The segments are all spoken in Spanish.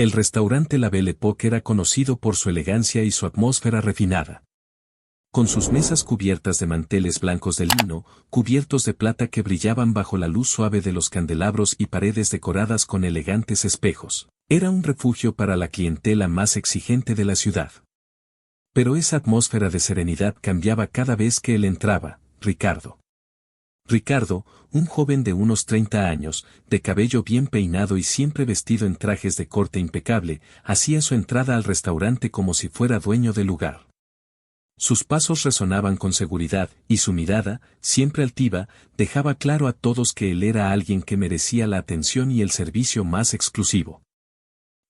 El restaurante La Belle Époque era conocido por su elegancia y su atmósfera refinada. Con sus mesas cubiertas de manteles blancos de lino, cubiertos de plata que brillaban bajo la luz suave de los candelabros y paredes decoradas con elegantes espejos, era un refugio para la clientela más exigente de la ciudad. Pero esa atmósfera de serenidad cambiaba cada vez que él entraba. Ricardo, un joven de unos 30 años, de cabello bien peinado y siempre vestido en trajes de corte impecable, hacía su entrada al restaurante como si fuera dueño del lugar. Sus pasos resonaban con seguridad, y su mirada, siempre altiva, dejaba claro a todos que él era alguien que merecía la atención y el servicio más exclusivo.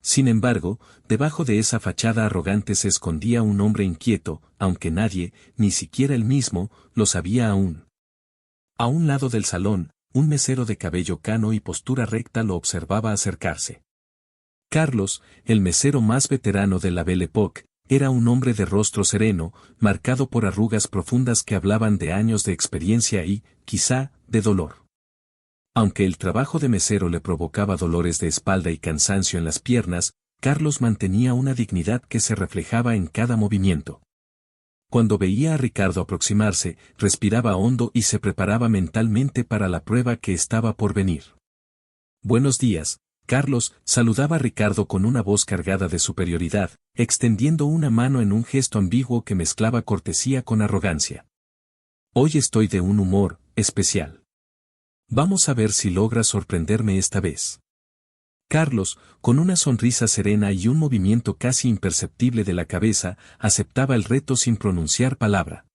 Sin embargo, debajo de esa fachada arrogante se escondía un hombre inquieto, aunque nadie, ni siquiera él mismo, lo sabía aún. A un lado del salón, un mesero de cabello cano y postura recta lo observaba acercarse. Carlos, el mesero más veterano de la Belle Époque, era un hombre de rostro sereno, marcado por arrugas profundas que hablaban de años de experiencia y, quizá, de dolor. Aunque el trabajo de mesero le provocaba dolores de espalda y cansancio en las piernas, Carlos mantenía una dignidad que se reflejaba en cada movimiento. Cuando veía a Ricardo aproximarse, respiraba hondo y se preparaba mentalmente para la prueba que estaba por venir. «Buenos días, Carlos», saludaba a Ricardo con una voz cargada de superioridad, extendiendo una mano en un gesto ambiguo que mezclaba cortesía con arrogancia. «Hoy estoy de un humor especial. Vamos a ver si logras sorprenderme esta vez». Carlos, con una sonrisa serena y un movimiento casi imperceptible de la cabeza, aceptaba el reto sin pronunciar palabra.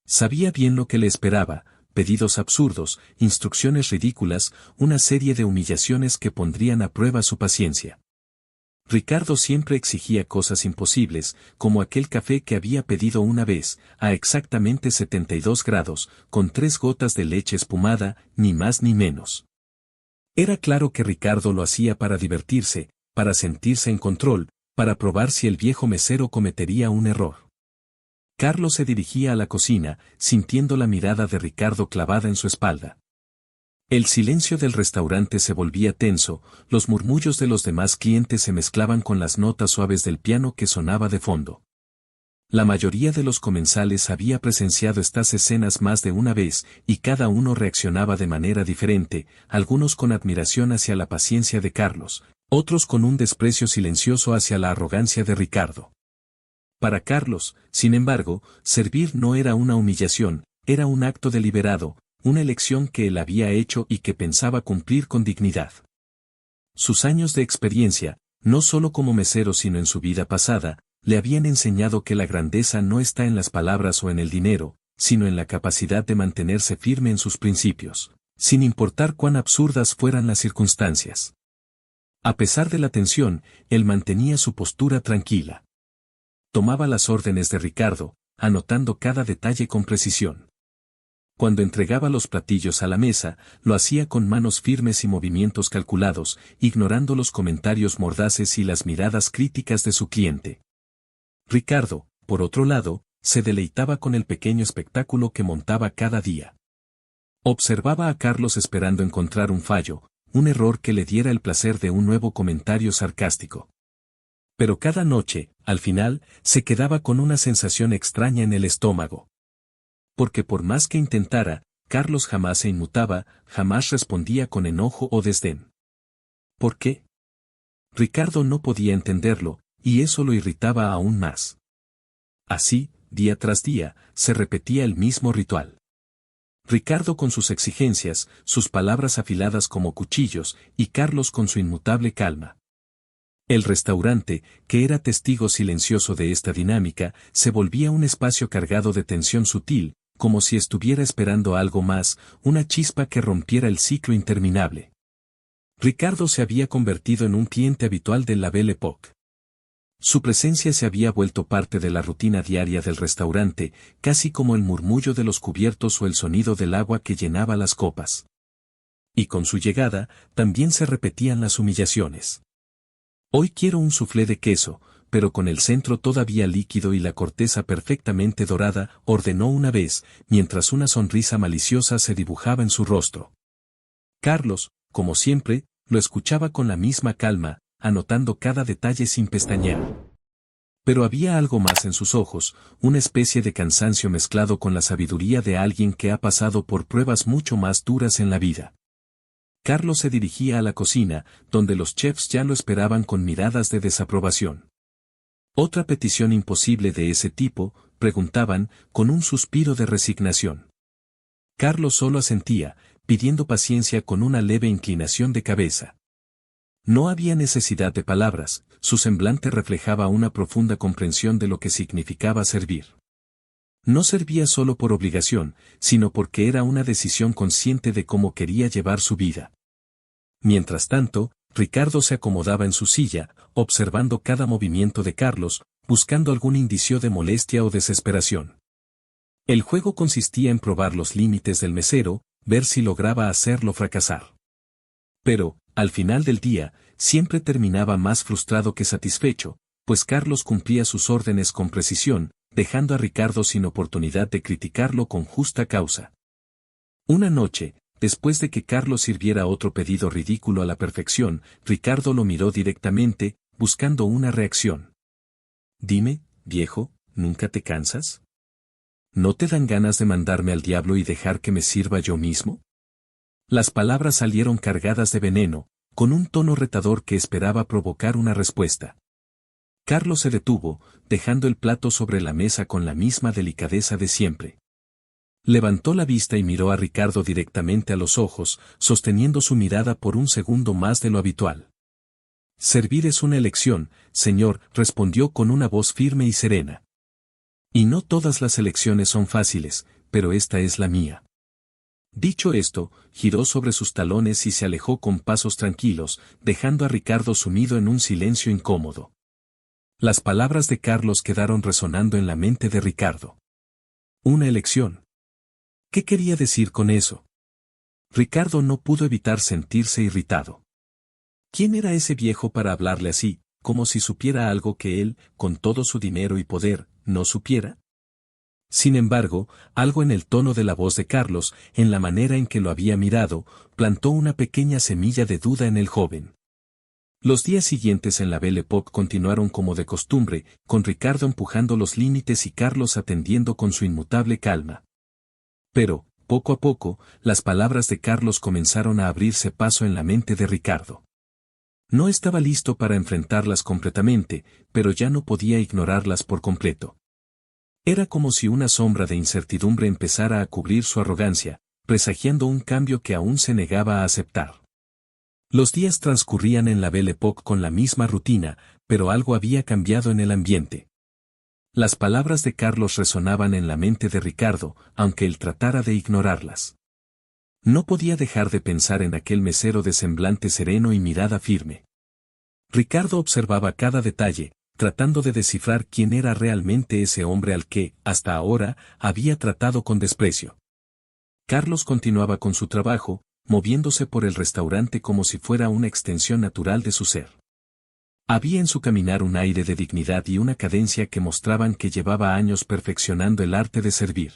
Sabía bien lo que le esperaba: pedidos absurdos, instrucciones ridículas, una serie de humillaciones que pondrían a prueba su paciencia. Ricardo siempre exigía cosas imposibles, como aquel café que había pedido una vez, a exactamente 72 grados, con 3 gotas de leche espumada, ni más ni menos. Era claro que Ricardo lo hacía para divertirse, para sentirse en control, para probar si el viejo mesero cometería un error. Carlos se dirigía a la cocina, sintiendo la mirada de Ricardo clavada en su espalda. El silencio del restaurante se volvía tenso, los murmullos de los demás clientes se mezclaban con las notas suaves del piano que sonaba de fondo. La mayoría de los comensales había presenciado estas escenas más de una vez, y cada uno reaccionaba de manera diferente, algunos con admiración hacia la paciencia de Carlos, otros con un desprecio silencioso hacia la arrogancia de Ricardo. Para Carlos, sin embargo, servir no era una humillación, era un acto deliberado, una elección que él había hecho y que pensaba cumplir con dignidad. Sus años de experiencia, no solo como mesero sino en su vida pasada, le habían enseñado que la grandeza no está en las palabras o en el dinero, sino en la capacidad de mantenerse firme en sus principios, sin importar cuán absurdas fueran las circunstancias. A pesar de la tensión, él mantenía su postura tranquila. Tomaba las órdenes de Ricardo, anotando cada detalle con precisión. Cuando entregaba los platillos a la mesa, lo hacía con manos firmes y movimientos calculados, ignorando los comentarios mordaces y las miradas críticas de su cliente. Ricardo, por otro lado, se deleitaba con el pequeño espectáculo que montaba cada día. Observaba a Carlos esperando encontrar un fallo, un error que le diera el placer de un nuevo comentario sarcástico. Pero cada noche, al final, se quedaba con una sensación extraña en el estómago. Porque por más que intentara, Carlos jamás se inmutaba, jamás respondía con enojo o desdén. ¿Por qué? Ricardo no podía entenderlo, y eso lo irritaba aún más. Así, día tras día, se repetía el mismo ritual. Ricardo con sus exigencias, sus palabras afiladas como cuchillos, y Carlos con su inmutable calma. El restaurante, que era testigo silencioso de esta dinámica, se volvía un espacio cargado de tensión sutil, como si estuviera esperando algo más, una chispa que rompiera el ciclo interminable. Ricardo se había convertido en un cliente habitual de la Belle Époque. Su presencia se había vuelto parte de la rutina diaria del restaurante, casi como el murmullo de los cubiertos o el sonido del agua que llenaba las copas. Y con su llegada, también se repetían las humillaciones. «Hoy quiero un soufflé de queso, pero con el centro todavía líquido y la corteza perfectamente dorada», ordenó una vez, mientras una sonrisa maliciosa se dibujaba en su rostro. Carlos, como siempre, lo escuchaba con la misma calma, anotando cada detalle sin pestañear. Pero había algo más en sus ojos, una especie de cansancio mezclado con la sabiduría de alguien que ha pasado por pruebas mucho más duras en la vida. Carlos se dirigía a la cocina, donde los chefs ya lo esperaban con miradas de desaprobación. ¿Otra petición imposible de ese tipo?, preguntaban, con un suspiro de resignación. Carlos solo asentía, pidiendo paciencia con una leve inclinación de cabeza. No había necesidad de palabras, su semblante reflejaba una profunda comprensión de lo que significaba servir. No servía solo por obligación, sino porque era una decisión consciente de cómo quería llevar su vida. Mientras tanto, Ricardo se acomodaba en su silla, observando cada movimiento de Carlos, buscando algún indicio de molestia o desesperación. El juego consistía en probar los límites del mesero, ver si lograba hacerlo fracasar. Pero, al final del día, siempre terminaba más frustrado que satisfecho, pues Carlos cumplía sus órdenes con precisión, dejando a Ricardo sin oportunidad de criticarlo con justa causa. Una noche, después de que Carlos sirviera otro pedido ridículo a la perfección, Ricardo lo miró directamente, buscando una reacción. «Dime, viejo, ¿nunca te cansas? ¿No te dan ganas de mandarme al diablo y dejar que me sirva yo mismo?» Las palabras salieron cargadas de veneno, con un tono retador que esperaba provocar una respuesta. Carlos se detuvo, dejando el plato sobre la mesa con la misma delicadeza de siempre. Levantó la vista y miró a Ricardo directamente a los ojos, sosteniendo su mirada por un segundo más de lo habitual. «Servir es una elección, señor», respondió con una voz firme y serena. «Y no todas las elecciones son fáciles, pero esta es la mía». Dicho esto, giró sobre sus talones y se alejó con pasos tranquilos, dejando a Ricardo sumido en un silencio incómodo. Las palabras de Carlos quedaron resonando en la mente de Ricardo. Una elección. ¿Qué quería decir con eso? Ricardo no pudo evitar sentirse irritado. ¿Quién era ese viejo para hablarle así, como si supiera algo que él, con todo su dinero y poder, no supiera? Sin embargo, algo en el tono de la voz de Carlos, en la manera en que lo había mirado, plantó una pequeña semilla de duda en el joven. Los días siguientes en la Belle Époque continuaron como de costumbre, con Ricardo empujando los límites y Carlos atendiendo con su inmutable calma. Pero, poco a poco, las palabras de Carlos comenzaron a abrirse paso en la mente de Ricardo. No estaba listo para enfrentarlas completamente, pero ya no podía ignorarlas por completo. Era como si una sombra de incertidumbre empezara a cubrir su arrogancia, presagiando un cambio que aún se negaba a aceptar. Los días transcurrían en la Belle Époque con la misma rutina, pero algo había cambiado en el ambiente. Las palabras de Carlos resonaban en la mente de Ricardo, aunque él tratara de ignorarlas. No podía dejar de pensar en aquel mesero de semblante sereno y mirada firme. Ricardo observaba cada detalle, tratando de descifrar quién era realmente ese hombre al que, hasta ahora, había tratado con desprecio. Carlos continuaba con su trabajo, moviéndose por el restaurante como si fuera una extensión natural de su ser. Había en su caminar un aire de dignidad y una cadencia que mostraban que llevaba años perfeccionando el arte de servir.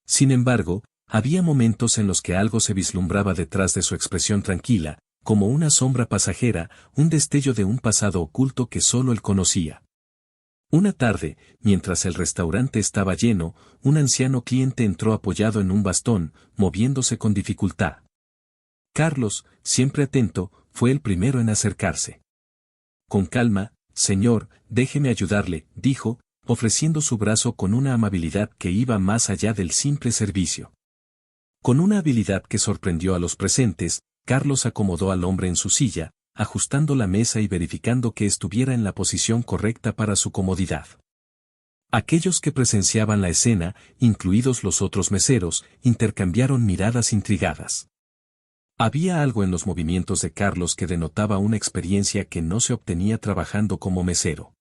Sin embargo, había momentos en los que algo se vislumbraba detrás de su expresión tranquila, como una sombra pasajera, un destello de un pasado oculto que solo él conocía. Una tarde, mientras el restaurante estaba lleno, un anciano cliente entró apoyado en un bastón, moviéndose con dificultad. Carlos, siempre atento, fue el primero en acercarse. «Con calma, señor, déjeme ayudarle», dijo, ofreciendo su brazo con una amabilidad que iba más allá del simple servicio. Con una habilidad que sorprendió a los presentes, Carlos acomodó al hombre en su silla, ajustando la mesa y verificando que estuviera en la posición correcta para su comodidad. Aquellos que presenciaban la escena, incluidos los otros meseros, intercambiaron miradas intrigadas. Había algo en los movimientos de Carlos que denotaba una experiencia que no se obtenía trabajando como mesero.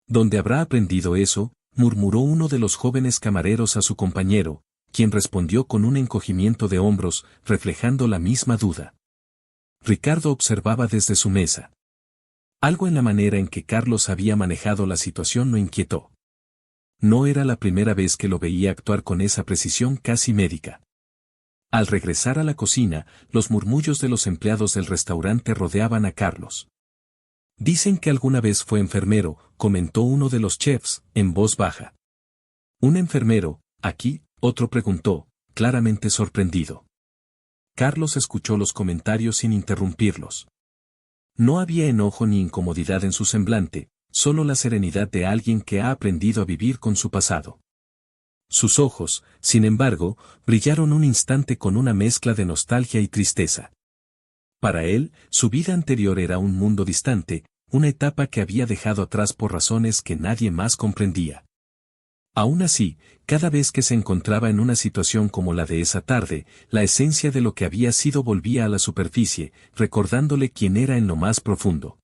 «¿Dónde habrá aprendido eso?», murmuró uno de los jóvenes camareros a su compañero, quien respondió con un encogimiento de hombros, reflejando la misma duda. Ricardo observaba desde su mesa. Algo en la manera en que Carlos había manejado la situación lo inquietó. No era la primera vez que lo veía actuar con esa precisión casi médica. Al regresar a la cocina, los murmullos de los empleados del restaurante rodeaban a Carlos. Dicen que alguna vez fue enfermero, comentó uno de los chefs, en voz baja. ¿Un enfermero, aquí?, otro preguntó, claramente sorprendido. Carlos escuchó los comentarios sin interrumpirlos. No había enojo ni incomodidad en su semblante, solo la serenidad de alguien que ha aprendido a vivir con su pasado. Sus ojos, sin embargo, brillaron un instante con una mezcla de nostalgia y tristeza. Para él, su vida anterior era un mundo distante, una etapa que había dejado atrás por razones que nadie más comprendía. Aún así, cada vez que se encontraba en una situación como la de esa tarde, la esencia de lo que había sido volvía a la superficie, recordándole quién era en lo más profundo.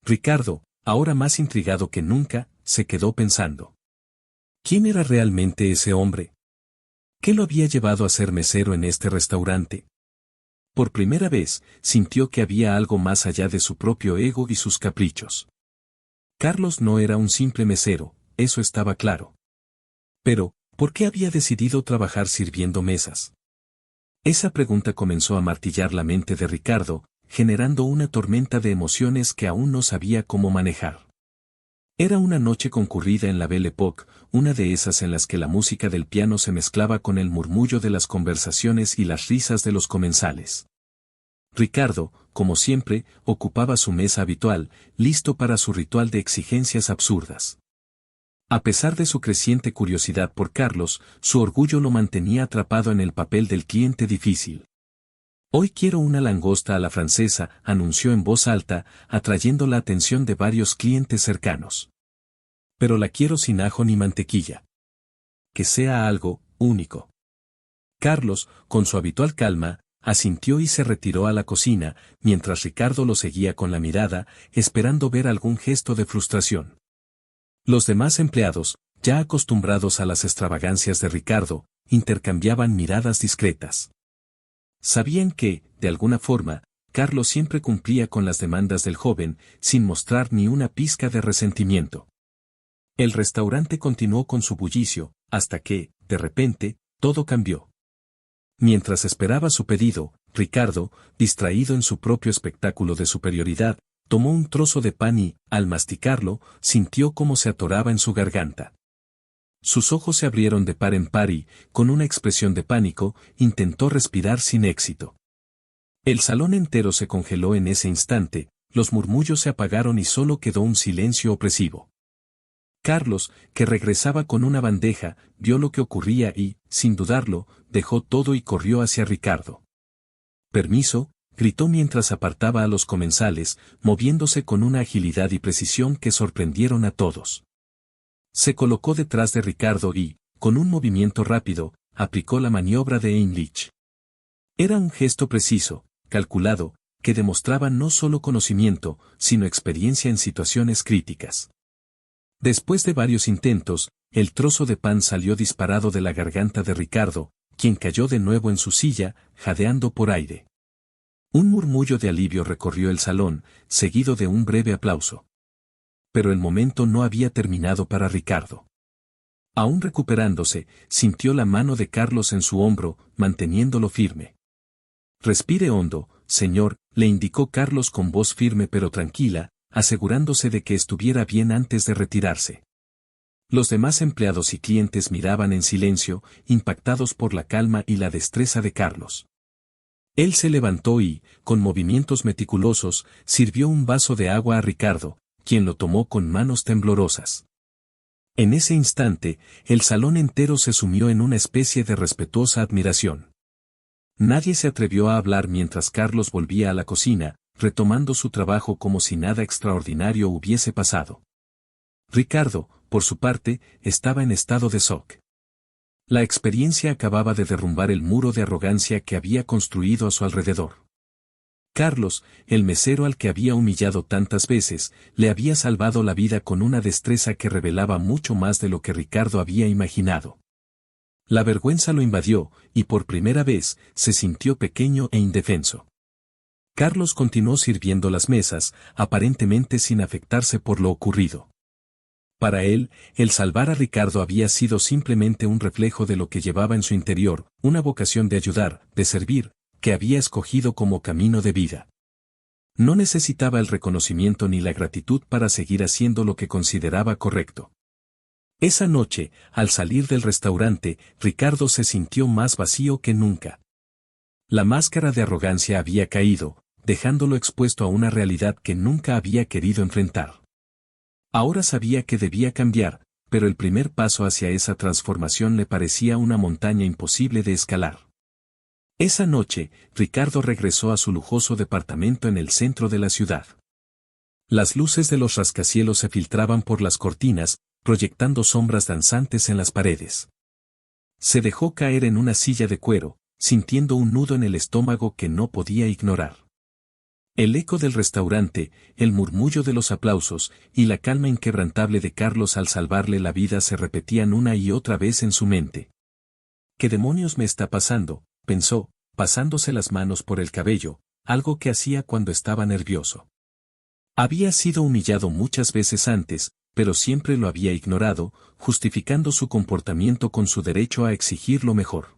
Ricardo, ahora más intrigado que nunca, se quedó pensando. ¿Quién era realmente ese hombre? ¿Qué lo había llevado a ser mesero en este restaurante? Por primera vez, sintió que había algo más allá de su propio ego y sus caprichos. Carlos no era un simple mesero, eso estaba claro. Pero, ¿por qué había decidido trabajar sirviendo mesas? Esa pregunta comenzó a martillar la mente de Ricardo, generando una tormenta de emociones que aún no sabía cómo manejar. Era una noche concurrida en la Belle Époque, una de esas en las que la música del piano se mezclaba con el murmullo de las conversaciones y las risas de los comensales. Ricardo, como siempre, ocupaba su mesa habitual, listo para su ritual de exigencias absurdas. A pesar de su creciente curiosidad por Carlos, su orgullo lo mantenía atrapado en el papel del cliente difícil. «Hoy quiero una langosta a la francesa», anunció en voz alta, atrayendo la atención de varios clientes cercanos. «Pero la quiero sin ajo ni mantequilla. Que sea algo único». Carlos, con su habitual calma, asintió y se retiró a la cocina, mientras Ricardo lo seguía con la mirada, esperando ver algún gesto de frustración. Los demás empleados, ya acostumbrados a las extravagancias de Ricardo, intercambiaban miradas discretas. Sabían que, de alguna forma, Carlos siempre cumplía con las demandas del joven, sin mostrar ni una pizca de resentimiento. El restaurante continuó con su bullicio, hasta que, de repente, todo cambió. Mientras esperaba su pedido, Ricardo, distraído en su propio espectáculo de superioridad, tomó un trozo de pan y, al masticarlo, sintió cómo se atoraba en su garganta. Sus ojos se abrieron de par en par y, con una expresión de pánico, intentó respirar sin éxito. El salón entero se congeló en ese instante, los murmullos se apagaron y solo quedó un silencio opresivo. Carlos, que regresaba con una bandeja, vio lo que ocurría y, sin dudarlo, dejó todo y corrió hacia Ricardo. «Permiso», gritó mientras apartaba a los comensales, moviéndose con una agilidad y precisión que sorprendieron a todos. Se colocó detrás de Ricardo y, con un movimiento rápido, aplicó la maniobra de Heimlich. Era un gesto preciso, calculado, que demostraba no solo conocimiento, sino experiencia en situaciones críticas. Después de varios intentos, el trozo de pan salió disparado de la garganta de Ricardo, quien cayó de nuevo en su silla, jadeando por aire. Un murmullo de alivio recorrió el salón, seguido de un breve aplauso. Pero el momento no había terminado para Ricardo. Aún recuperándose, sintió la mano de Carlos en su hombro, manteniéndolo firme. «Respire hondo, señor», le indicó Carlos con voz firme pero tranquila, asegurándose de que estuviera bien antes de retirarse. Los demás empleados y clientes miraban en silencio, impactados por la calma y la destreza de Carlos. Él se levantó y, con movimientos meticulosos, sirvió un vaso de agua a Ricardo, quien lo tomó con manos temblorosas. En ese instante, el salón entero se sumió en una especie de respetuosa admiración. Nadie se atrevió a hablar mientras Carlos volvía a la cocina, retomando su trabajo como si nada extraordinario hubiese pasado. Ricardo, por su parte, estaba en estado de shock. La experiencia acababa de derrumbar el muro de arrogancia que había construido a su alrededor. Carlos, el mesero al que había humillado tantas veces, le había salvado la vida con una destreza que revelaba mucho más de lo que Ricardo había imaginado. La vergüenza lo invadió, y por primera vez, se sintió pequeño e indefenso. Carlos continuó sirviendo las mesas, aparentemente sin afectarse por lo ocurrido. Para él, el salvar a Ricardo había sido simplemente un reflejo de lo que llevaba en su interior, una vocación de ayudar, de servir, que había escogido como camino de vida. No necesitaba el reconocimiento ni la gratitud para seguir haciendo lo que consideraba correcto. Esa noche, al salir del restaurante, Ricardo se sintió más vacío que nunca. La máscara de arrogancia había caído, dejándolo expuesto a una realidad que nunca había querido enfrentar. Ahora sabía que debía cambiar, pero el primer paso hacia esa transformación le parecía una montaña imposible de escalar. Esa noche, Ricardo regresó a su lujoso departamento en el centro de la ciudad. Las luces de los rascacielos se filtraban por las cortinas, proyectando sombras danzantes en las paredes. Se dejó caer en una silla de cuero, sintiendo un nudo en el estómago que no podía ignorar. El eco del restaurante, el murmullo de los aplausos y la calma inquebrantable de Carlos al salvarle la vida se repetían una y otra vez en su mente. ¿Qué demonios me está pasando?, pensó, pasándose las manos por el cabello, algo que hacía cuando estaba nervioso. Había sido humillado muchas veces antes, pero siempre lo había ignorado, justificando su comportamiento con su derecho a exigir lo mejor.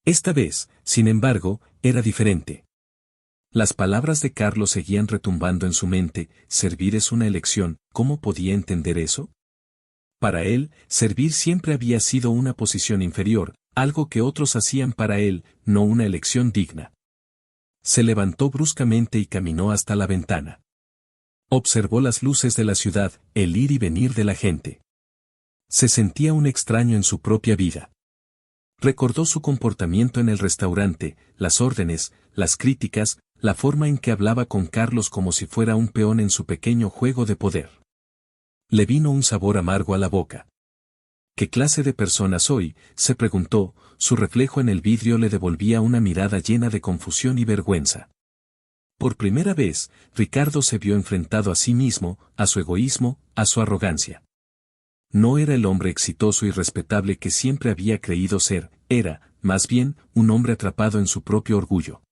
Esta vez, sin embargo, era diferente. Las palabras de Carlos seguían retumbando en su mente: servir es una elección. ¿Cómo podía entender eso? Para él, servir siempre había sido una posición inferior, algo que otros hacían para él, no una elección digna. Se levantó bruscamente y caminó hasta la ventana. Observó las luces de la ciudad, el ir y venir de la gente. Se sentía un extraño en su propia vida. Recordó su comportamiento en el restaurante, las órdenes, las críticas, la forma en que hablaba con Carlos como si fuera un peón en su pequeño juego de poder. Le vino un sabor amargo a la boca. ¿Qué clase de persona soy?, se preguntó, su reflejo en el vidrio le devolvía una mirada llena de confusión y vergüenza. Por primera vez, Ricardo se vio enfrentado a sí mismo, a su egoísmo, a su arrogancia. No era el hombre exitoso y respetable que siempre había creído ser, era, más bien, un hombre atrapado en su propio orgullo.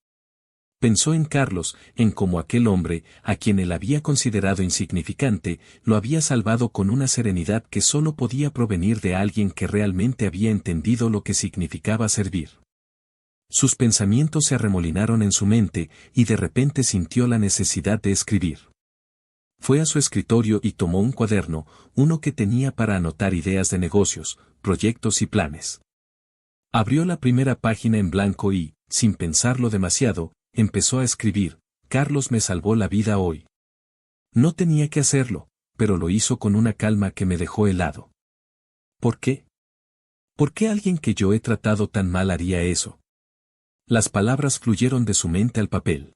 Pensó en Carlos, en cómo aquel hombre, a quien él había considerado insignificante, lo había salvado con una serenidad que solo podía provenir de alguien que realmente había entendido lo que significaba servir. Sus pensamientos se arremolinaron en su mente, y de repente sintió la necesidad de escribir. Fue a su escritorio y tomó un cuaderno, uno que tenía para anotar ideas de negocios, proyectos y planes. Abrió la primera página en blanco y, sin pensarlo demasiado, empezó a escribir: Carlos me salvó la vida hoy. No tenía que hacerlo, pero lo hizo con una calma que me dejó helado. ¿Por qué? ¿Por qué alguien que yo he tratado tan mal haría eso? Las palabras fluyeron de su mente al papel.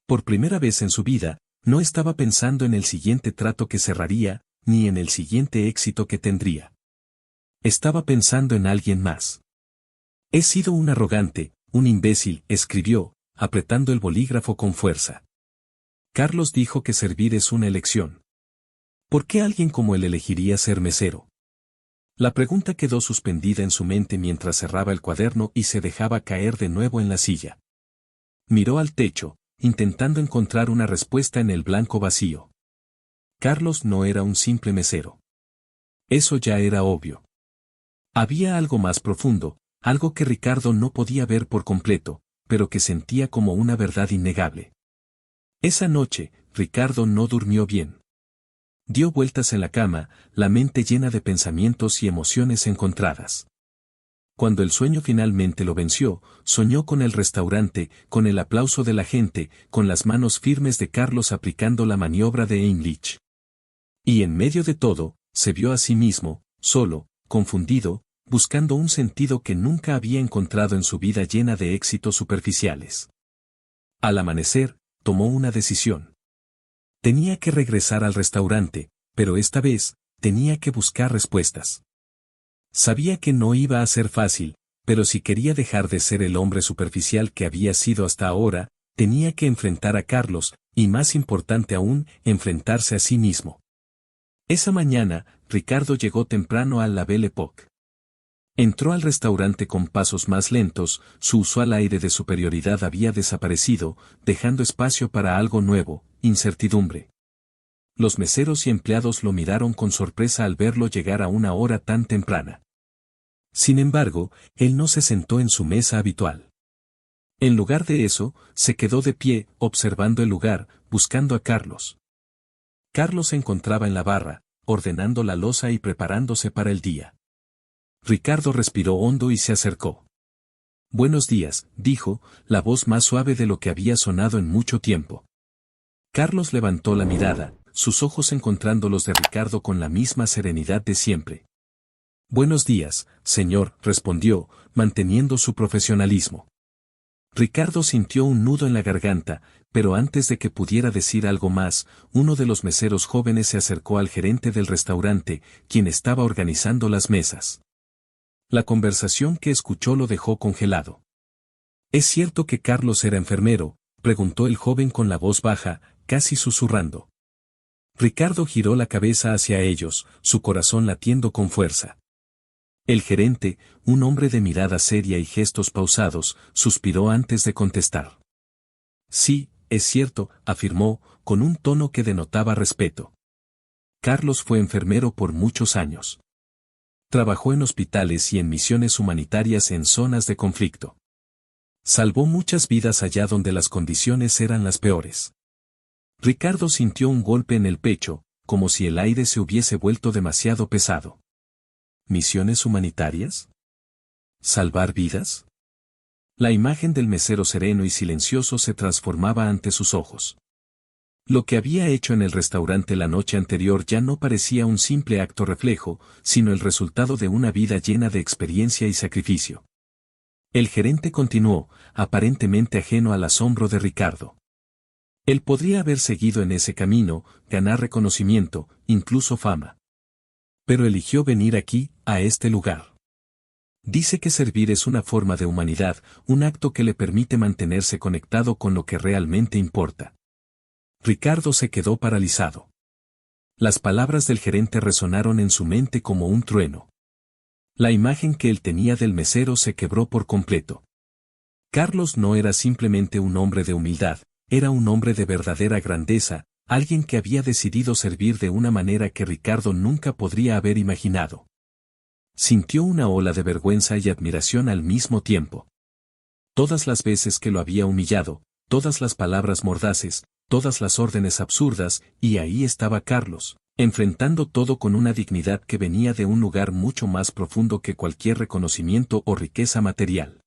Por primera vez en su vida, no estaba pensando en el siguiente trato que cerraría, ni en el siguiente éxito que tendría. Estaba pensando en alguien más. He sido un arrogante, un imbécil, escribió, apretando el bolígrafo con fuerza. Carlos dijo que servir es una elección. ¿Por qué alguien como él elegiría ser mesero? La pregunta quedó suspendida en su mente mientras cerraba el cuaderno y se dejaba caer de nuevo en la silla. Miró al techo, intentando encontrar una respuesta en el blanco vacío. Carlos no era un simple mesero. Eso ya era obvio. Había algo más profundo, algo que Ricardo no podía ver por completo, pero que sentía como una verdad innegable. Esa noche, Ricardo no durmió bien. Dio vueltas en la cama, la mente llena de pensamientos y emociones encontradas. Cuando el sueño finalmente lo venció, soñó con el restaurante, con el aplauso de la gente, con las manos firmes de Carlos aplicando la maniobra de Heimlich. Y en medio de todo, se vio a sí mismo, solo, confundido, buscando un sentido que nunca había encontrado en su vida llena de éxitos superficiales. Al amanecer, tomó una decisión. Tenía que regresar al restaurante, pero esta vez, tenía que buscar respuestas. Sabía que no iba a ser fácil, pero si quería dejar de ser el hombre superficial que había sido hasta ahora, tenía que enfrentar a Carlos, y más importante aún, enfrentarse a sí mismo. Esa mañana, Ricardo llegó temprano a la Belle Époque. Entró al restaurante con pasos más lentos, su usual aire de superioridad había desaparecido, dejando espacio para algo nuevo, incertidumbre. Los meseros y empleados lo miraron con sorpresa al verlo llegar a una hora tan temprana. Sin embargo, él no se sentó en su mesa habitual. En lugar de eso, se quedó de pie, observando el lugar, buscando a Carlos. Carlos se encontraba en la barra, ordenando la loza y preparándose para el día. Ricardo respiró hondo y se acercó. «Buenos días», dijo, la voz más suave de lo que había sonado en mucho tiempo. Carlos levantó la mirada, sus ojos encontrando los de Ricardo con la misma serenidad de siempre. «Buenos días, señor», respondió, manteniendo su profesionalismo. Ricardo sintió un nudo en la garganta, pero antes de que pudiera decir algo más, uno de los meseros jóvenes se acercó al gerente del restaurante, quien estaba organizando las mesas. La conversación que escuchó lo dejó congelado. «¿Es cierto que Carlos era enfermero?», preguntó el joven con la voz baja, casi susurrando. Ricardo giró la cabeza hacia ellos, su corazón latiendo con fuerza. El gerente, un hombre de mirada seria y gestos pausados, suspiró antes de contestar. «Sí, es cierto», afirmó, con un tono que denotaba respeto. «Carlos fue enfermero por muchos años. Trabajó en hospitales y en misiones humanitarias en zonas de conflicto. Salvó muchas vidas allá donde las condiciones eran las peores». Ricardo sintió un golpe en el pecho, como si el aire se hubiese vuelto demasiado pesado. ¿Misiones humanitarias? ¿Salvar vidas? La imagen del mesero sereno y silencioso se transformaba ante sus ojos. Lo que había hecho en el restaurante la noche anterior ya no parecía un simple acto reflejo, sino el resultado de una vida llena de experiencia y sacrificio. El gerente continuó, aparentemente ajeno al asombro de Ricardo. Él podría haber seguido en ese camino, ganar reconocimiento, incluso fama. Pero eligió venir aquí, a este lugar. Dice que servir es una forma de humanidad, un acto que le permite mantenerse conectado con lo que realmente importa. Ricardo se quedó paralizado. Las palabras del gerente resonaron en su mente como un trueno. La imagen que él tenía del mesero se quebró por completo. Carlos no era simplemente un hombre de humildad, era un hombre de verdadera grandeza, alguien que había decidido servir de una manera que Ricardo nunca podría haber imaginado. Sintió una ola de vergüenza y admiración al mismo tiempo. Todas las veces que lo había humillado, todas las palabras mordaces, todas las órdenes absurdas, y ahí estaba Carlos, enfrentando todo con una dignidad que venía de un lugar mucho más profundo que cualquier reconocimiento o riqueza material.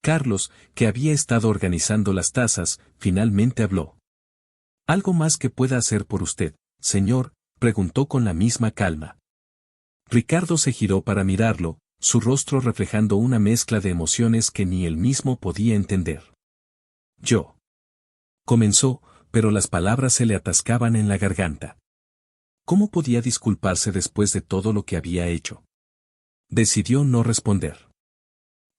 Carlos, que había estado organizando las tazas, finalmente habló. «¿Algo más que pueda hacer por usted, señor?», preguntó con la misma calma. Ricardo se giró para mirarlo, su rostro reflejando una mezcla de emociones que ni él mismo podía entender. «Yo». Comenzó, pero las palabras se le atascaban en la garganta. ¿Cómo podía disculparse después de todo lo que había hecho? Decidió no responder.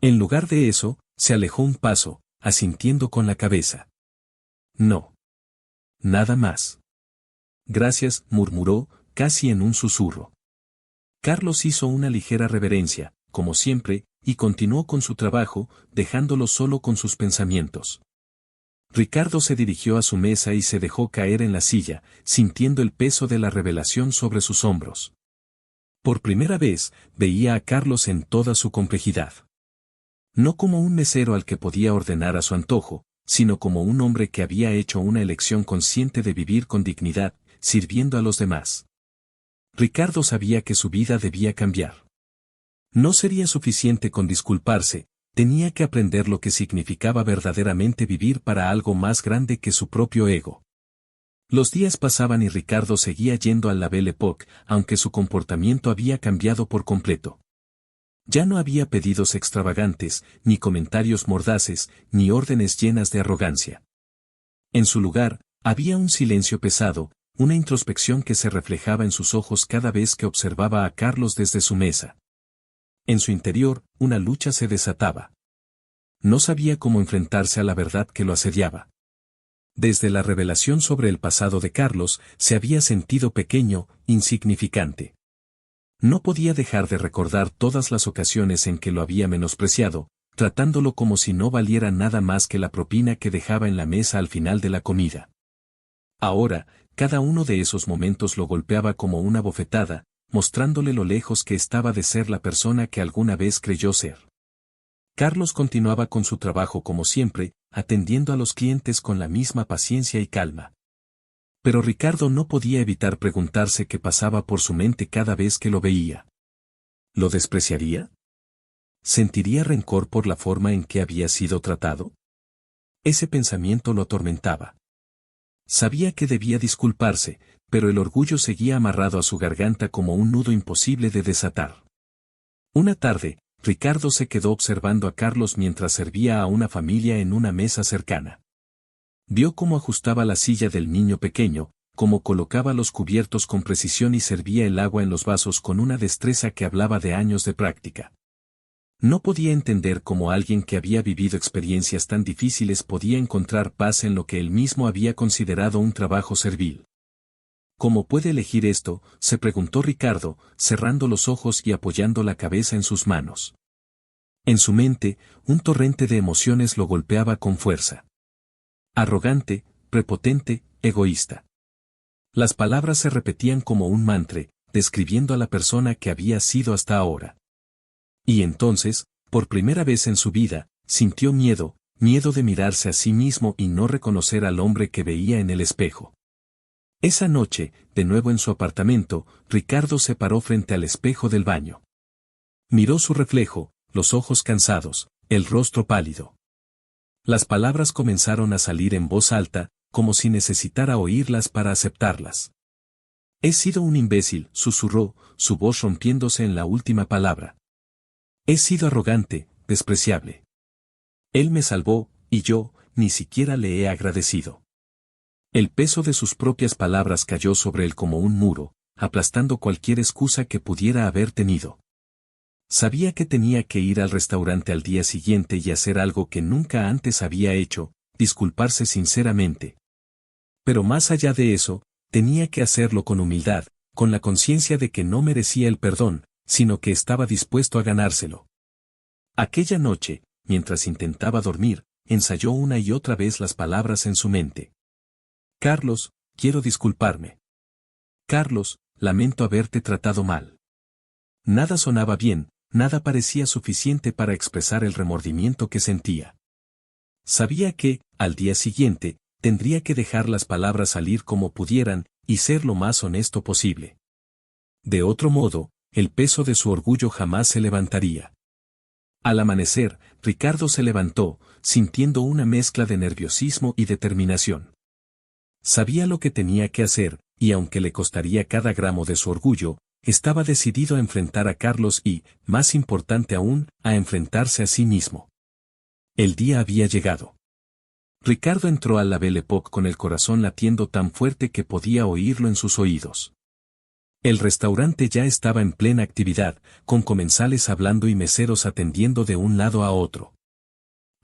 En lugar de eso, se alejó un paso, asintiendo con la cabeza. «No. Nada más». «Gracias», murmuró, casi en un susurro. Carlos hizo una ligera reverencia, como siempre, y continuó con su trabajo, dejándolo solo con sus pensamientos. Ricardo se dirigió a su mesa y se dejó caer en la silla, sintiendo el peso de la revelación sobre sus hombros. Por primera vez, veía a Carlos en toda su complejidad. No como un mesero al que podía ordenar a su antojo, sino como un hombre que había hecho una elección consciente de vivir con dignidad, sirviendo a los demás. Ricardo sabía que su vida debía cambiar. No sería suficiente con disculparse, tenía que aprender lo que significaba verdaderamente vivir para algo más grande que su propio ego. Los días pasaban y Ricardo seguía yendo al La Belle Époque, aunque su comportamiento había cambiado por completo. Ya no había pedidos extravagantes, ni comentarios mordaces, ni órdenes llenas de arrogancia. En su lugar, había un silencio pesado, una introspección que se reflejaba en sus ojos cada vez que observaba a Carlos desde su mesa. En su interior, una lucha se desataba. No sabía cómo enfrentarse a la verdad que lo asediaba. Desde la revelación sobre el pasado de Carlos, se había sentido pequeño, insignificante. No podía dejar de recordar todas las ocasiones en que lo había menospreciado, tratándolo como si no valiera nada más que la propina que dejaba en la mesa al final de la comida. Ahora, cada uno de esos momentos lo golpeaba como una bofetada, mostrándole lo lejos que estaba de ser la persona que alguna vez creyó ser. Carlos continuaba con su trabajo como siempre, atendiendo a los clientes con la misma paciencia y calma. Pero Ricardo no podía evitar preguntarse qué pasaba por su mente cada vez que lo veía. ¿Lo despreciaría? ¿Sentiría rencor por la forma en que había sido tratado? Ese pensamiento lo atormentaba. Sabía que debía disculparse, pero el orgullo seguía amarrado a su garganta como un nudo imposible de desatar. Una tarde, Ricardo se quedó observando a Carlos mientras servía a una familia en una mesa cercana. Vio cómo ajustaba la silla del niño pequeño, cómo colocaba los cubiertos con precisión y servía el agua en los vasos con una destreza que hablaba de años de práctica. No podía entender cómo alguien que había vivido experiencias tan difíciles podía encontrar paz en lo que él mismo había considerado un trabajo servil. ¿Cómo puede elegir esto?, se preguntó Ricardo, cerrando los ojos y apoyando la cabeza en sus manos. En su mente, un torrente de emociones lo golpeaba con fuerza. Arrogante, prepotente, egoísta. Las palabras se repetían como un mantra, describiendo a la persona que había sido hasta ahora. Y entonces, por primera vez en su vida, sintió miedo de mirarse a sí mismo y no reconocer al hombre que veía en el espejo. Esa noche, de nuevo en su apartamento, Ricardo se paró frente al espejo del baño. Miró su reflejo, los ojos cansados, el rostro pálido. Las palabras comenzaron a salir en voz alta, como si necesitara oírlas para aceptarlas. He sido un imbécil, susurró, su voz rompiéndose en la última palabra. He sido arrogante, despreciable. Él me salvó, y yo, ni siquiera le he agradecido. El peso de sus propias palabras cayó sobre él como un muro, aplastando cualquier excusa que pudiera haber tenido. Sabía que tenía que ir al restaurante al día siguiente y hacer algo que nunca antes había hecho, disculparse sinceramente. Pero más allá de eso, tenía que hacerlo con humildad, con la conciencia de que no merecía el perdón, sino que estaba dispuesto a ganárselo. Aquella noche, mientras intentaba dormir, ensayó una y otra vez las palabras en su mente. Carlos, quiero disculparme. Carlos, lamento haberte tratado mal. Nada sonaba bien, nada parecía suficiente para expresar el remordimiento que sentía. Sabía que, al día siguiente, tendría que dejar las palabras salir como pudieran, y ser lo más honesto posible. De otro modo, el peso de su orgullo jamás se levantaría. Al amanecer, Ricardo se levantó, sintiendo una mezcla de nerviosismo y determinación. Sabía lo que tenía que hacer, y aunque le costaría cada gramo de su orgullo, estaba decidido a enfrentar a Carlos y, más importante aún, a enfrentarse a sí mismo. El día había llegado. Ricardo entró a la Belle Époque con el corazón latiendo tan fuerte que podía oírlo en sus oídos. El restaurante ya estaba en plena actividad, con comensales hablando y meseros atendiendo de un lado a otro.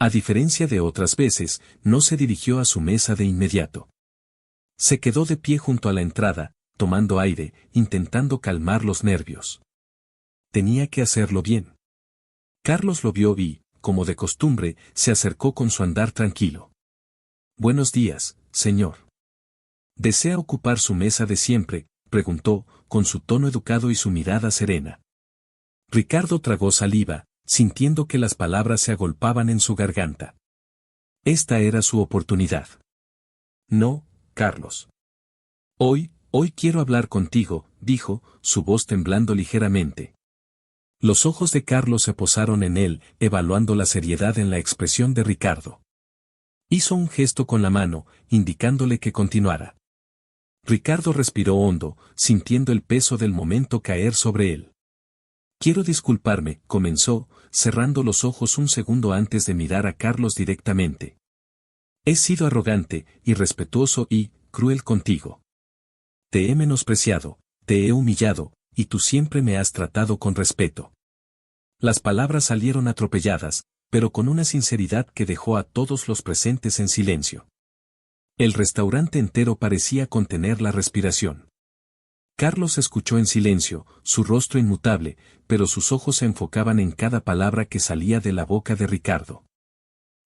A diferencia de otras veces, no se dirigió a su mesa de inmediato. Se quedó de pie junto a la entrada, tomando aire, intentando calmar los nervios. Tenía que hacerlo bien. Carlos lo vio y, como de costumbre, se acercó con su andar tranquilo. Buenos días, señor. ¿Desea ocupar su mesa de siempre?, preguntó, con su tono educado y su mirada serena. Ricardo tragó saliva, sintiendo que las palabras se agolpaban en su garganta. Esta era su oportunidad. No, Carlos. Hoy quiero hablar contigo, dijo, su voz temblando ligeramente. Los ojos de Carlos se posaron en él, evaluando la seriedad en la expresión de Ricardo. Hizo un gesto con la mano, indicándole que continuara. Ricardo respiró hondo, sintiendo el peso del momento caer sobre él. Quiero disculparme, comenzó, cerrando los ojos un segundo antes de mirar a Carlos directamente. He sido arrogante, irrespetuoso y cruel contigo. Te he menospreciado, te he humillado, y tú siempre me has tratado con respeto. Las palabras salieron atropelladas, pero con una sinceridad que dejó a todos los presentes en silencio. El restaurante entero parecía contener la respiración. Carlos escuchó en silencio, su rostro inmutable, pero sus ojos se enfocaban en cada palabra que salía de la boca de Ricardo.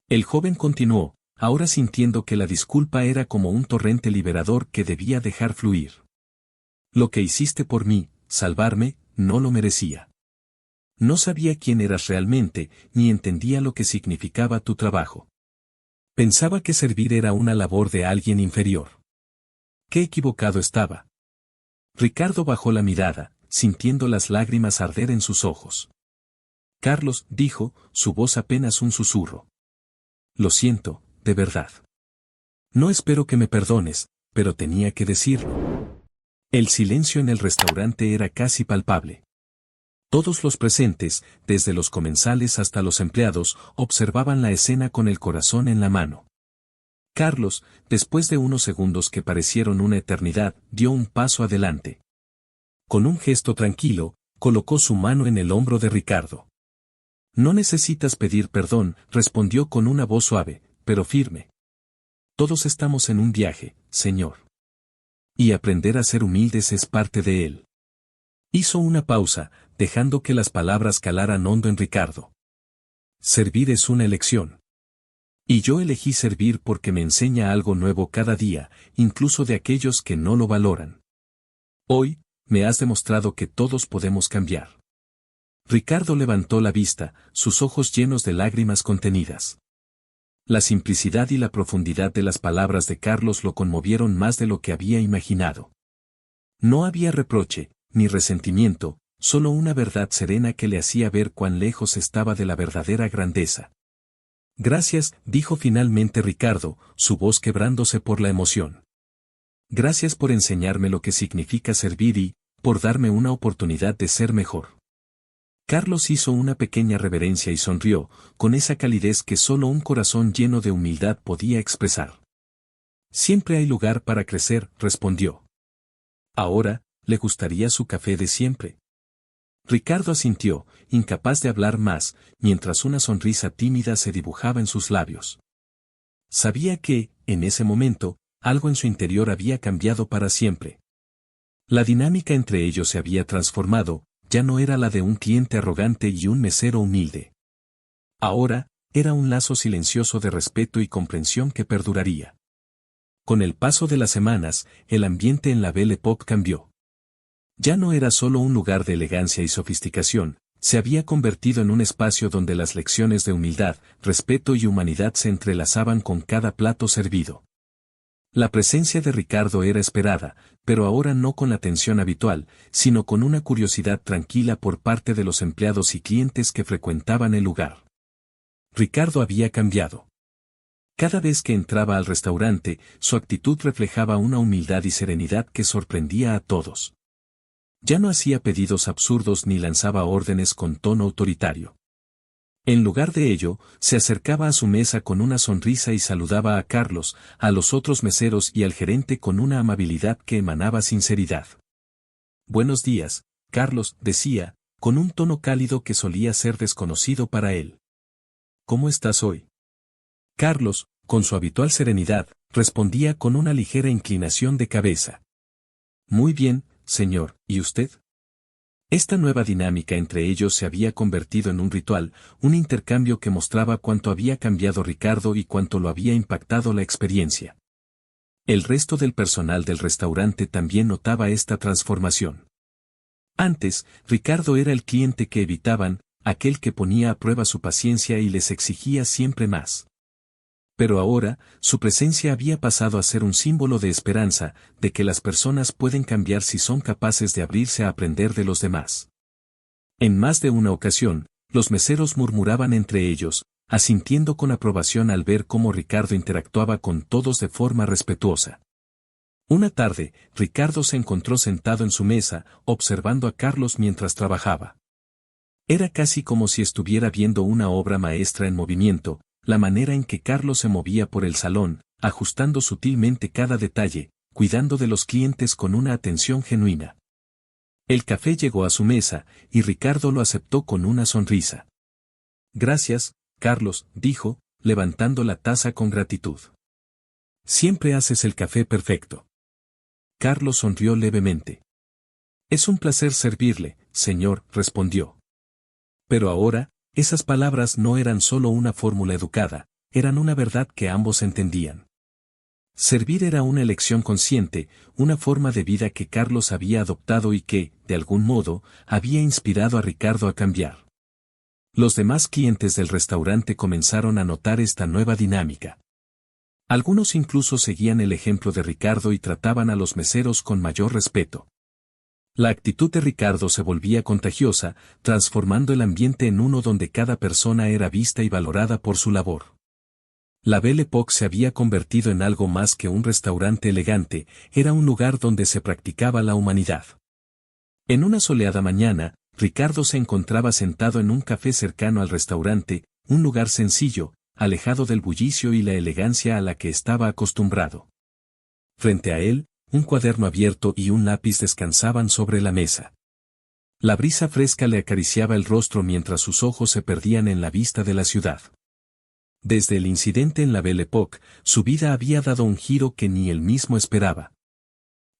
El joven continuó, ahora sintiendo que la disculpa era como un torrente liberador que debía dejar fluir. Lo que hiciste por mí, salvarme, no lo merecía. No sabía quién eras realmente, ni entendía lo que significaba tu trabajo. Pensaba que servir era una labor de alguien inferior. Qué equivocado estaba. Ricardo bajó la mirada, sintiendo las lágrimas arder en sus ojos. Carlos, dijo, su voz apenas un susurro. Lo siento, de verdad. No espero que me perdones, pero tenía que decirlo. El silencio en el restaurante era casi palpable. Todos los presentes, desde los comensales hasta los empleados, observaban la escena con el corazón en la mano. Carlos, después de unos segundos que parecieron una eternidad, dio un paso adelante. Con un gesto tranquilo, colocó su mano en el hombro de Ricardo. No necesitas pedir perdón, respondió con una voz suave, pero firme. Todos estamos en un viaje, señor. Y aprender a ser humildes es parte de él. Hizo una pausa, dejando que las palabras calaran hondo en Ricardo. Servir es una elección. Y yo elegí servir porque me enseña algo nuevo cada día, incluso de aquellos que no lo valoran. Hoy, me has demostrado que todos podemos cambiar. Ricardo levantó la vista, sus ojos llenos de lágrimas contenidas. La simplicidad y la profundidad de las palabras de Carlos lo conmovieron más de lo que había imaginado. No había reproche, ni resentimiento, solo una verdad serena que le hacía ver cuán lejos estaba de la verdadera grandeza. Gracias, dijo finalmente Ricardo, su voz quebrándose por la emoción. Gracias por enseñarme lo que significa servir y, por darme una oportunidad de ser mejor. Carlos hizo una pequeña reverencia y sonrió, con esa calidez que solo un corazón lleno de humildad podía expresar. Siempre hay lugar para crecer, respondió. Ahora, ¿le gustaría su café de siempre? Ricardo asintió, incapaz de hablar más, mientras una sonrisa tímida se dibujaba en sus labios. Sabía que, en ese momento, algo en su interior había cambiado para siempre. La dinámica entre ellos se había transformado, ya no era la de un cliente arrogante y un mesero humilde. Ahora, era un lazo silencioso de respeto y comprensión que perduraría. Con el paso de las semanas, el ambiente en la Belle Époque cambió. Ya no era solo un lugar de elegancia y sofisticación, se había convertido en un espacio donde las lecciones de humildad, respeto y humanidad se entrelazaban con cada plato servido. La presencia de Ricardo era esperada, pero ahora no con la tensión habitual, sino con una curiosidad tranquila por parte de los empleados y clientes que frecuentaban el lugar. Ricardo había cambiado. Cada vez que entraba al restaurante, su actitud reflejaba una humildad y serenidad que sorprendía a todos. Ya no hacía pedidos absurdos ni lanzaba órdenes con tono autoritario. En lugar de ello, se acercaba a su mesa con una sonrisa y saludaba a Carlos, a los otros meseros y al gerente con una amabilidad que emanaba sinceridad. Buenos días, Carlos, decía, con un tono cálido que solía ser desconocido para él. ¿Cómo estás hoy? Carlos, con su habitual serenidad, respondía con una ligera inclinación de cabeza. Muy bien, señor, ¿y usted? Esta nueva dinámica entre ellos se había convertido en un ritual, un intercambio que mostraba cuánto había cambiado Ricardo y cuánto lo había impactado la experiencia. El resto del personal del restaurante también notaba esta transformación. Antes, Ricardo era el cliente que evitaban, aquel que ponía a prueba su paciencia y les exigía siempre más. Pero ahora, su presencia había pasado a ser un símbolo de esperanza, de que las personas pueden cambiar si son capaces de abrirse a aprender de los demás. En más de una ocasión, los meseros murmuraban entre ellos, asintiendo con aprobación al ver cómo Ricardo interactuaba con todos de forma respetuosa. Una tarde, Ricardo se encontró sentado en su mesa, observando a Carlos mientras trabajaba. Era casi como si estuviera viendo una obra maestra en movimiento, la manera en que Carlos se movía por el salón, ajustando sutilmente cada detalle, cuidando de los clientes con una atención genuina. El café llegó a su mesa, y Ricardo lo aceptó con una sonrisa. Gracias, Carlos, dijo, levantando la taza con gratitud. Siempre haces el café perfecto. Carlos sonrió levemente. Es un placer servirle, señor, respondió. Pero ahora, esas palabras no eran solo una fórmula educada, eran una verdad que ambos entendían. Servir era una elección consciente, una forma de vida que Carlos había adoptado y que, de algún modo, había inspirado a Ricardo a cambiar. Los demás clientes del restaurante comenzaron a notar esta nueva dinámica. Algunos incluso seguían el ejemplo de Ricardo y trataban a los meseros con mayor respeto. La actitud de Ricardo se volvía contagiosa, transformando el ambiente en uno donde cada persona era vista y valorada por su labor. La Belle Époque se había convertido en algo más que un restaurante elegante, era un lugar donde se practicaba la humanidad. En una soleada mañana, Ricardo se encontraba sentado en un café cercano al restaurante, un lugar sencillo, alejado del bullicio y la elegancia a la que estaba acostumbrado. Frente a él, un cuaderno abierto y un lápiz descansaban sobre la mesa. La brisa fresca le acariciaba el rostro mientras sus ojos se perdían en la vista de la ciudad. Desde el incidente en la Belle Époque, su vida había dado un giro que ni él mismo esperaba.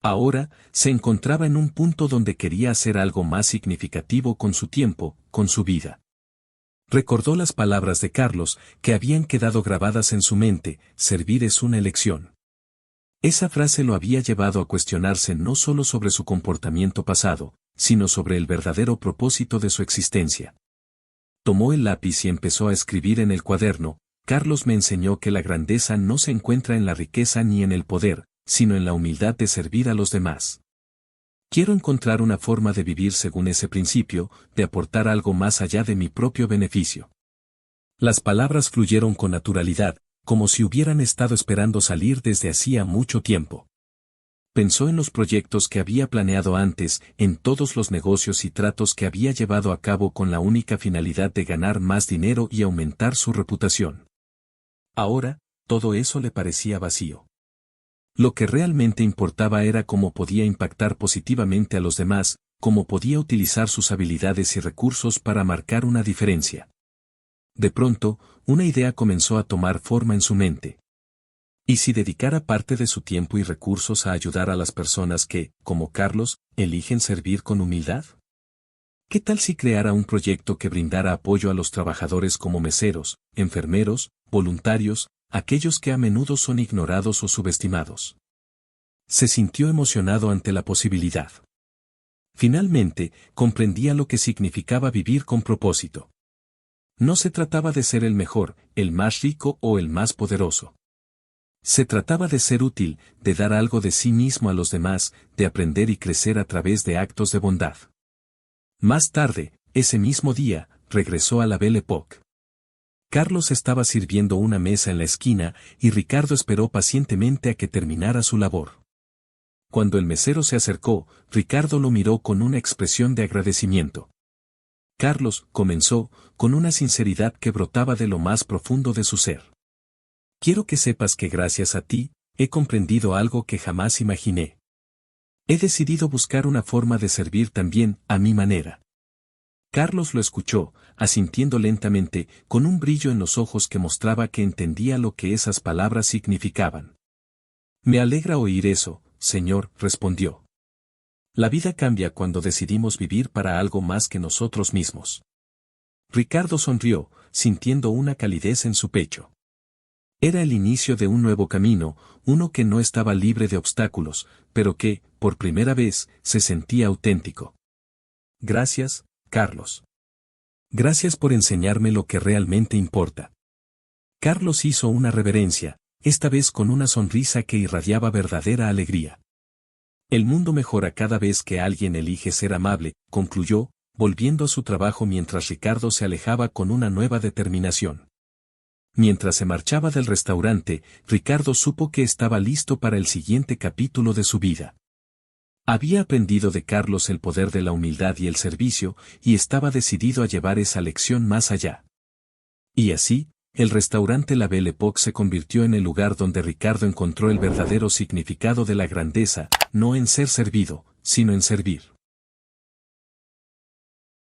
Ahora, se encontraba en un punto donde quería hacer algo más significativo con su tiempo, con su vida. Recordó las palabras de Carlos, que habían quedado grabadas en su mente: servir es una elección. Esa frase lo había llevado a cuestionarse no solo sobre su comportamiento pasado, sino sobre el verdadero propósito de su existencia. Tomó el lápiz y empezó a escribir en el cuaderno: Carlos me enseñó que la grandeza no se encuentra en la riqueza ni en el poder, sino en la humildad de servir a los demás. Quiero encontrar una forma de vivir según ese principio, de aportar algo más allá de mi propio beneficio. Las palabras fluyeron con naturalidad, como si hubieran estado esperando salir desde hacía mucho tiempo. Pensó en los proyectos que había planeado antes, en todos los negocios y tratos que había llevado a cabo con la única finalidad de ganar más dinero y aumentar su reputación. Ahora, todo eso le parecía vacío. Lo que realmente importaba era cómo podía impactar positivamente a los demás, cómo podía utilizar sus habilidades y recursos para marcar una diferencia. De pronto, una idea comenzó a tomar forma en su mente. ¿Y si dedicara parte de su tiempo y recursos a ayudar a las personas que, como Carlos, eligen servir con humildad? ¿Qué tal si creara un proyecto que brindara apoyo a los trabajadores como meseros, enfermeros, voluntarios, aquellos que a menudo son ignorados o subestimados? Se sintió emocionado ante la posibilidad. Finalmente, comprendía lo que significaba vivir con propósito. No se trataba de ser el mejor, el más rico o el más poderoso. Se trataba de ser útil, de dar algo de sí mismo a los demás, de aprender y crecer a través de actos de bondad. Más tarde, ese mismo día, regresó a la Belle Époque. Carlos estaba sirviendo una mesa en la esquina y Ricardo esperó pacientemente a que terminara su labor. Cuando el mesero se acercó, Ricardo lo miró con una expresión de agradecimiento. Carlos, comenzó, con una sinceridad que brotaba de lo más profundo de su ser. Quiero que sepas que gracias a ti, he comprendido algo que jamás imaginé. He decidido buscar una forma de servir también, a mi manera. Carlos lo escuchó, asintiendo lentamente, con un brillo en los ojos que mostraba que entendía lo que esas palabras significaban. Me alegra oír eso, señor, respondió. La vida cambia cuando decidimos vivir para algo más que nosotros mismos. Ricardo sonrió, sintiendo una calidez en su pecho. Era el inicio de un nuevo camino, uno que no estaba libre de obstáculos, pero que, por primera vez, se sentía auténtico. Gracias, Carlos. Gracias por enseñarme lo que realmente importa. Carlos hizo una reverencia, esta vez con una sonrisa que irradiaba verdadera alegría. El mundo mejora cada vez que alguien elige ser amable, concluyó, volviendo a su trabajo mientras Ricardo se alejaba con una nueva determinación. Mientras se marchaba del restaurante, Ricardo supo que estaba listo para el siguiente capítulo de su vida. Había aprendido de Carlos el poder de la humildad y el servicio, y estaba decidido a llevar esa lección más allá. Y así, el restaurante La Belle Époque se convirtió en el lugar donde Ricardo encontró el verdadero significado de la grandeza, no en ser servido, sino en servir.